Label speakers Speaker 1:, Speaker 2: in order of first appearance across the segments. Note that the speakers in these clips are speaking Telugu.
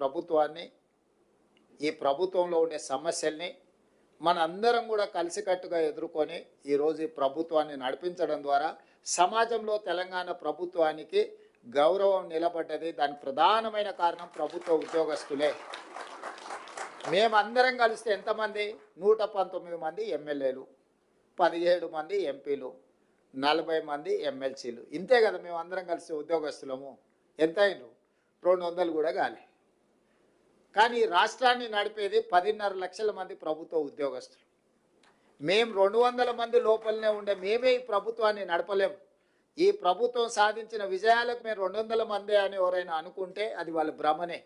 Speaker 1: ప్రభుత్వాన్ని, ఈ ప్రభుత్వంలో ఉండే సమస్యల్ని మన అందరం కూడా కలిసికట్టుగా ఎదుర్కొని ఈరోజు ఈ ప్రభుత్వాన్ని నడిపించడం ద్వారా సమాజంలో తెలంగాణ ప్రభుత్వానికి గౌరవం నిలబడ్డది. దానికి ప్రధానమైన కారణం ప్రభుత్వ ఉద్యోగస్తులే. మేమందరం కలిస్తే ఎంతమంది? 119 మంది ఎమ్మెల్యేలు, 17 మంది ఎంపీలు, 40 మంది ఎమ్మెల్సీలు. ఇంతే కదా మేము అందరం కలిసి ఉద్యోగస్తులము. ఎంత అయిండు? 200 కూడా కాలే. కానీ రాష్ట్రాన్ని నడిపేది 10.5 లక్షల మంది ప్రభుత్వ ఉద్యోగస్తులు. మేము 200 మంది లోపలనే ఉండే మేమే ఈ ప్రభుత్వాన్ని నడపలేము. ఈ ప్రభుత్వం సాధించిన విజయాలకు మేము 200 మందే అని ఎవరైనా అనుకుంటే అది వాళ్ళ భ్రమనే.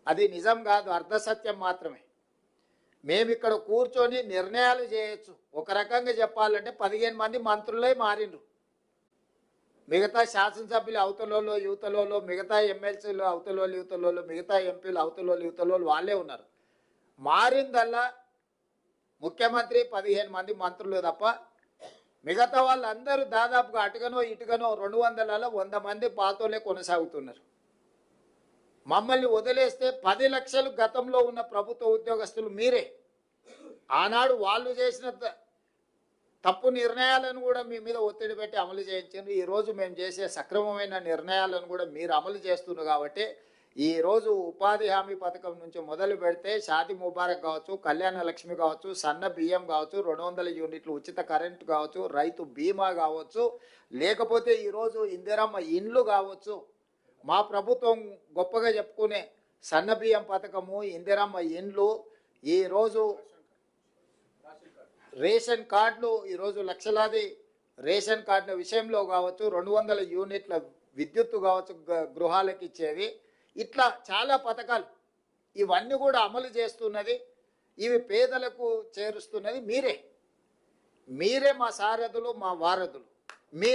Speaker 1: అది నిజం కాదు, అర్ధసత్యం మాత్రమే. మేము ఇక్కడ కూర్చొని నిర్ణయాలు చేయొచ్చు. ఒక రకంగా చెప్పాలంటే 15 మంది మంత్రులే మారిండ్రు. మిగతా శాసనసభ్యులు అవతలలో యువతలలో, మిగతా ఎమ్మెల్సీలు అవతలలో యువతలలో, మిగతా ఎంపీలు అవతలలో యువతలలో వాళ్ళే ఉన్నారు. మారిందల్లా ముఖ్యమంత్రి 15 మంది మంత్రులు తప్ప మిగతా వాళ్ళందరూ దాదాపుగా అటుగనో ఇటుగనో 200లలో 100 మంది పాతోలే కొనసాగుతున్నారు. మమ్మల్ని వదిలేస్తే 10 లక్షలు గతంలో ఉన్న ప్రభుత్వ ఉద్యోగస్తులు మీరే. ఆనాడు వాళ్ళు చేసిన తప్పు నిర్ణయాలను కూడా మీ మీద ఒత్తిడి పెట్టి అమలు చేయించారు. ఈరోజు మేము చేసే సక్రమమైన నిర్ణయాలను కూడా మీరు అమలు చేస్తున్నారు. కాబట్టి ఈరోజు ఉపాధి హామీ పథకం నుంచి మొదలు పెడితే షాది ముబారక్ కావచ్చు, కళ్యాణ లక్ష్మి కావచ్చు, సన్న బియ్యం కావచ్చు, 200 యూనిట్లు ఉచిత కరెంటు కావచ్చు, రైతు బీమా కావచ్చు, లేకపోతే ఈరోజు ఇందిరమ్మ ఇండ్లు కావచ్చు, మా ప్రభుత్వం గొప్పగా చెప్పుకునే సన్న బియ్యం పథకము, ఇందిరమ్మ ఇండ్లు, ఈరోజు రేషన్ కార్డులు, ఈరోజు లక్షలాది రేషన్ కార్డుల విషయంలో కావచ్చు, 200 యూనిట్ల విద్యుత్తు కావచ్చు గృహాలకు ఇచ్చేది, ఇట్లా చాలా పథకాలు ఇవన్నీ కూడా అమలు చేస్తున్నది. ఇవి పేదలకు చేరుస్తున్నది మీరే. మా సారథులు, మా వారధులు. మీ